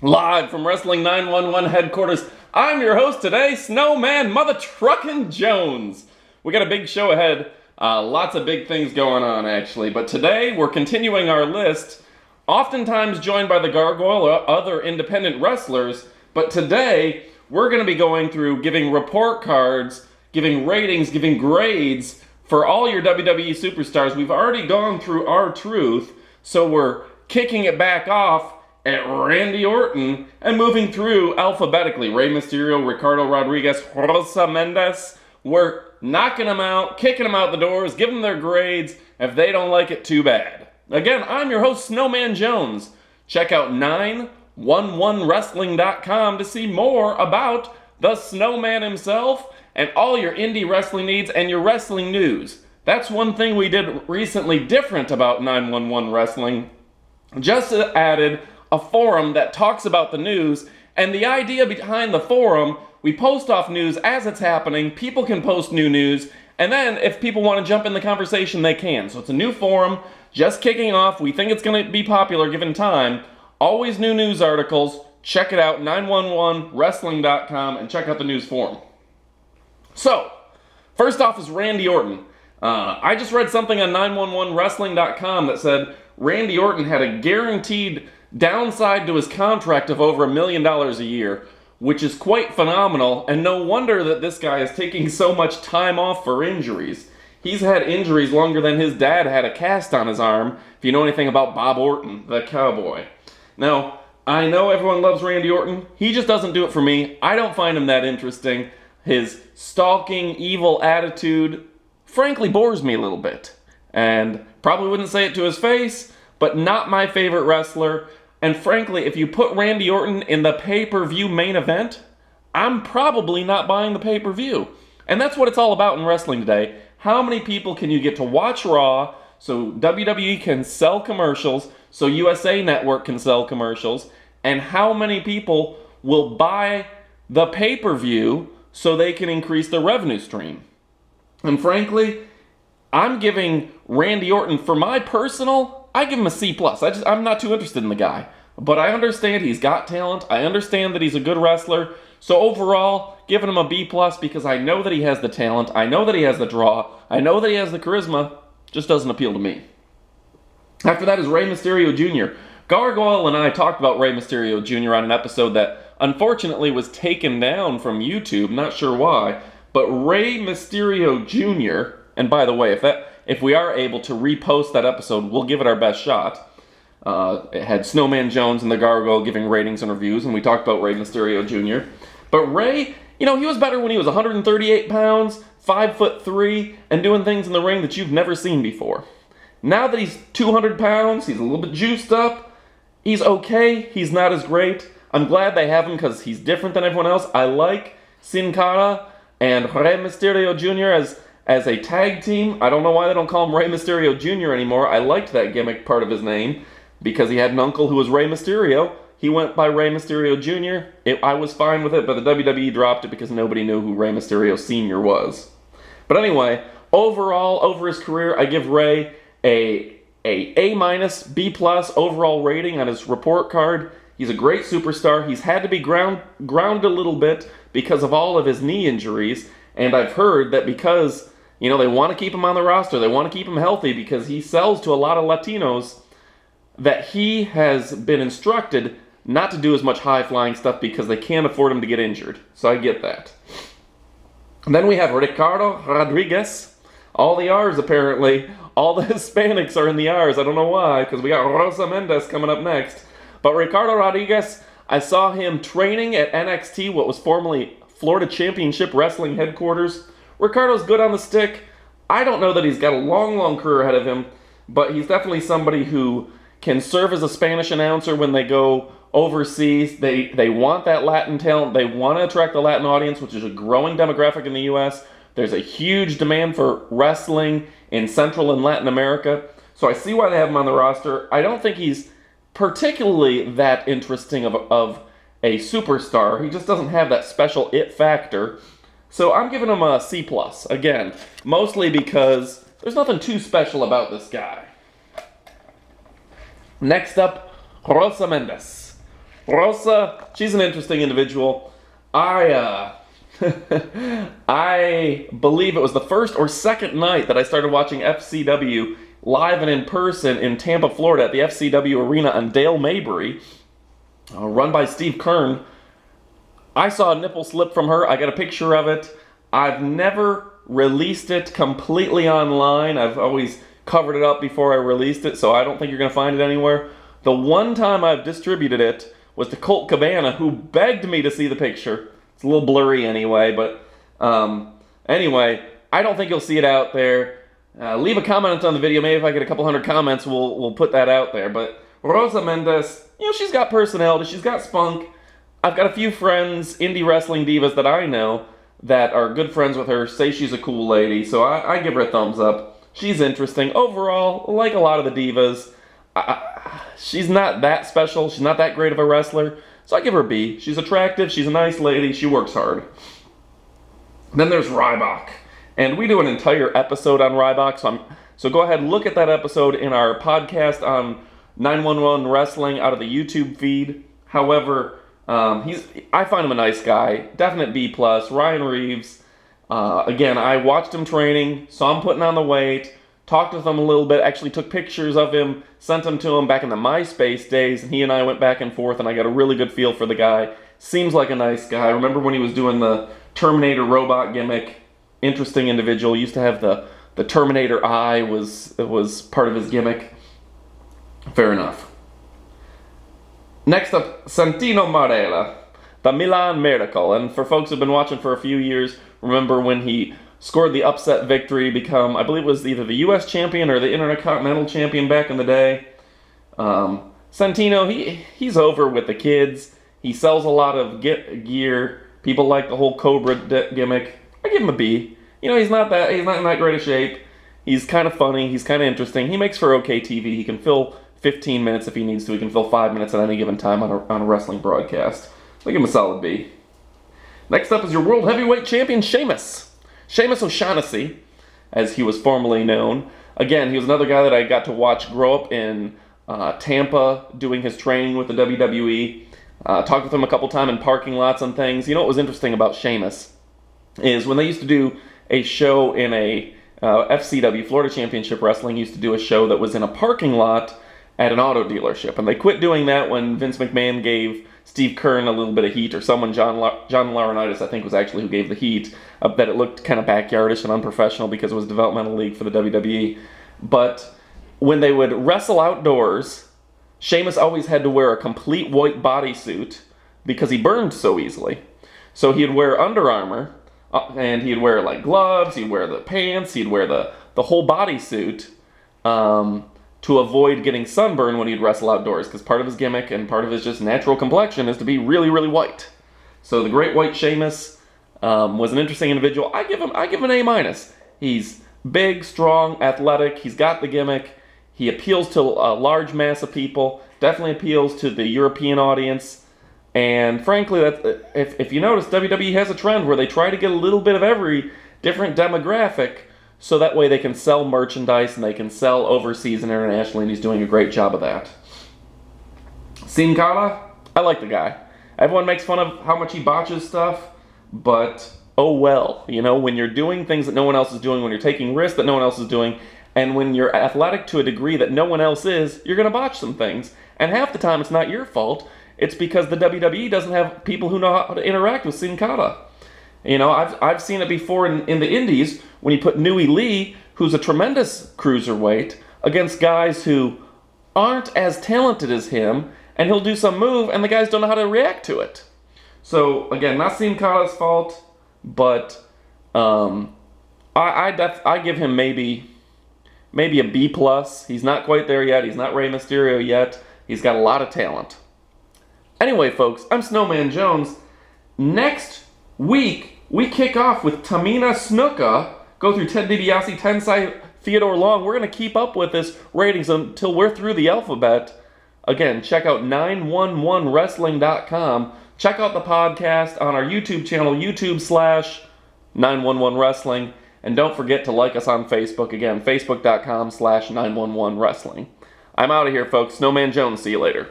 Live from Wrestling 911 headquarters, I'm your host today, Snowman Mother Truckin' Jones. We got a big show ahead, lots of big things going on actually, but today we're continuing our list, oftentimes joined by the Gargoyle or other independent wrestlers, but today we're going to be going through giving report cards, giving ratings, giving grades for all your WWE superstars. We've already gone through R-Truth, so we're kicking it back off at Randy Orton and moving through alphabetically. Rey Mysterio, Ricardo Rodriguez, Elsa Mendez. We're knocking them out, kicking them out the doors, giving them their grades. If they don't like it, too bad. Again, I'm your host, Snowman Jones. Check out 911Wrestling.com to see more about the Snowman himself and all your indie wrestling needs and your wrestling news. That's one thing we did recently different about 911 Wrestling. Just added a forum that talks about the news, and the idea behind the forum, we post off news as it's happening, people can post new news, and then if people want to jump in the conversation, they can. So it's a new forum, just kicking off. We think it's going to be popular given time. Always new news articles. Check it out, 911wrestling.com, and check out the news forum. So, first off is Randy Orton. I just read something on 911wrestling.com that said Randy Orton had a guaranteed downside to his contract of over $1 million a year, which is quite phenomenal, and no wonder that this guy is taking so much time off for injuries. He's had injuries longer than his dad had a cast on his arm, if you know anything about Bob Orton, the cowboy. Now, I know everyone loves Randy Orton. He just doesn't do it for me. I don't find him that interesting. His stalking, evil attitude, frankly, bores me a little bit. And probably wouldn't say it to his face, but not my favorite wrestler. And frankly, if you put Randy Orton in the pay-per-view main event, I'm probably not buying the pay-per-view. And that's what it's all about in wrestling today. How many people can you get to watch Raw so WWE can sell commercials, so USA Network can sell commercials, and how many people will buy the pay-per-view so they can increase their revenue stream? And frankly, I'm giving Randy Orton, for my personal, I give him a C+. I'm not too interested in the guy. But I understand he's got talent. I understand that he's a good wrestler. So overall, giving him a B+ because I know that he has the talent. I know that he has the draw. I know that he has the charisma. Just doesn't appeal to me. After that is Rey Mysterio Jr. Gargoyle and I talked about Rey Mysterio Jr. on an episode that unfortunately was taken down from YouTube. Not sure why. But Rey Mysterio Jr., and by the way, if we are able to repost that episode, we'll give it our best shot. It had Snowman Jones and the Gargoyle giving ratings and reviews, and we talked about Rey Mysterio Jr. But Rey, he was better when he was 138 pounds, 5'3", and doing things in the ring that you've never seen before. Now that he's 200 pounds, he's a little bit juiced up, he's okay, he's not as great. I'm glad they have him because he's different than everyone else. I like Cara and Rey Mysterio Jr. as a tag team. I don't know why they don't call him Rey Mysterio Jr. anymore. I liked that gimmick part of his name because he had an uncle who was Rey Mysterio. He went by Rey Mysterio Jr. I was fine with it, but the WWE dropped it because nobody knew who Rey Mysterio Sr. was. But anyway, overall, over his career, I give Rey a A-, B+ overall rating on his report card. He's a great superstar. He's had to be grounded a little bit because of all of his knee injuries. And I've heard that because, they want to keep him on the roster, they want to keep him healthy because he sells to a lot of Latinos, that he has been instructed not to do as much high-flying stuff because they can't afford him to get injured. So I get that. And then we have Ricardo Rodriguez. All the R's, apparently. All the Hispanics are in the R's. I don't know why, because we got Elsa Mendez coming up next. But Ricardo Rodriguez, I saw him training at NXT, what was formerly Florida Championship Wrestling headquarters. Ricardo's good on the stick. I don't know that he's got a long career ahead of him, but he's definitely somebody who can serve as a Spanish announcer when they go overseas. They want that Latin talent. They want to attract the Latin audience, which is a growing demographic in the U.S. There's a huge demand for wrestling in Central and Latin America. So I see why they have him on the roster. I don't think he's particularly that interesting of a superstar. He just doesn't have that special it factor. So I'm giving him a C+. Again, mostly because there's nothing too special about this guy. Next up, Elsa Mendez. Rosa, she's an interesting individual. I believe it was the first or second night that I started watching FCW live and in person in Tampa, Florida at the FCW Arena on Dale Mabry, run by Steve Kern. I saw a nipple slip from her. I got a picture of it. I've never released it completely online. I've always covered it up before I released it, so I don't think you're going to find it anywhere. The one time I've distributed it was to Colt Cabana, who begged me to see the picture. It's a little blurry anyway, but anyway, I don't think you'll see it out there. Leave a comment on the video. Maybe if I get a couple hundred comments, we'll put that out there. But Elsa Mendez, she's got personality. She's got spunk. I've got a few friends, indie wrestling divas that I know that are good friends with her, say she's a cool lady, so I give her a thumbs up. She's interesting. Overall, like a lot of the divas, she's not that special. She's not that great of a wrestler, so I give her a B. She's attractive. She's a nice lady. She works hard. Then there's Ryback. And we do an entire episode on Ryback, so go ahead and look at that episode in our podcast on 911Wrestling out of the YouTube feed. However, I find him a nice guy. Definite B+. Ryan Reeves. Again, I watched him training, saw him putting on the weight, talked with him a little bit, actually took pictures of him, sent them to him back in the MySpace days, and he and I went back and forth, and I got a really good feel for the guy. Seems like a nice guy. I remember when he was doing the Terminator robot gimmick. Interesting individual. Used to have the Terminator eye was part of his gimmick. Fair enough. Next up, Santino Marella, the Milan Miracle. And for folks who've been watching for a few years, remember when he scored the upset victory, become, I believe it was either the U.S. champion or the Intercontinental champion back in the day. Santino, he's over with the kids. He sells a lot of gear. People like the whole Cobra gimmick. I give him a B. He's not in that great of shape. He's kind of funny. He's kind of interesting. He makes for okay TV. He can fill 15 minutes if he needs to. He can fill 5 minutes at any given time on a wrestling broadcast. I give him a solid B. Next up is your World Heavyweight Champion, Sheamus. Sheamus O'Shaughnessy, as he was formerly known. Again, he was another guy that I got to watch grow up in Tampa, doing his training with the WWE. Talked with him a couple times in parking lots and things. What was interesting about Sheamus is when they used to do a show in a FCW, Florida Championship Wrestling, used to do a show that was in a parking lot at an auto dealership. And they quit doing that when Vince McMahon gave Steve Kern a little bit of heat, or someone, John Laurinaitis, I think, was actually who gave the heat, that it looked kind of backyardish and unprofessional because it was a developmental league for the WWE. But when they would wrestle outdoors, Sheamus always had to wear a complete white bodysuit because he burned so easily. So he'd wear Under Armour, and he'd wear like gloves, he'd wear the pants, he'd wear the whole bodysuit to avoid getting sunburn when he'd wrestle outdoors, because part of his gimmick and part of his just natural complexion is to be really, really white. So the Great White Sheamus was an interesting individual. I give him an A-. He's big, strong, athletic. He's got the gimmick. He appeals to a large mass of people. Definitely appeals to the European audience. And frankly, if you notice, WWE has a trend where they try to get a little bit of every different demographic, so that way they can sell merchandise and they can sell overseas and internationally, and he's doing a great job of that. Sin Cara, I like the guy. Everyone makes fun of how much he botches stuff, but oh well. When you're doing things that no one else is doing, when you're taking risks that no one else is doing, and when you're athletic to a degree that no one else is, you're going to botch some things. And half the time it's not your fault. It's because the WWE doesn't have people who know how to interact with Sin Cara. I've seen it before in the indies when you put Nui Lee, who's a tremendous cruiserweight, against guys who aren't as talented as him, and he'll do some move and the guys don't know how to react to it. So again, not Sin Cara's fault, but I give him maybe a B+. He's not quite there yet. He's not Rey Mysterio yet. He's got a lot of talent. Anyway, folks, I'm Snowman Jones. Next week, we kick off with Tamina Snuka, go through Ted DiBiase, Tensai, Theodore Long. We're going to keep up with this ratings until we're through the alphabet. Again, check out 911Wrestling.com. Check out the podcast on our YouTube channel, YouTube/911Wrestling. And don't forget to like us on Facebook. Again, Facebook.com/911Wrestling. I'm out of here, folks. Snowman Jones. See you later.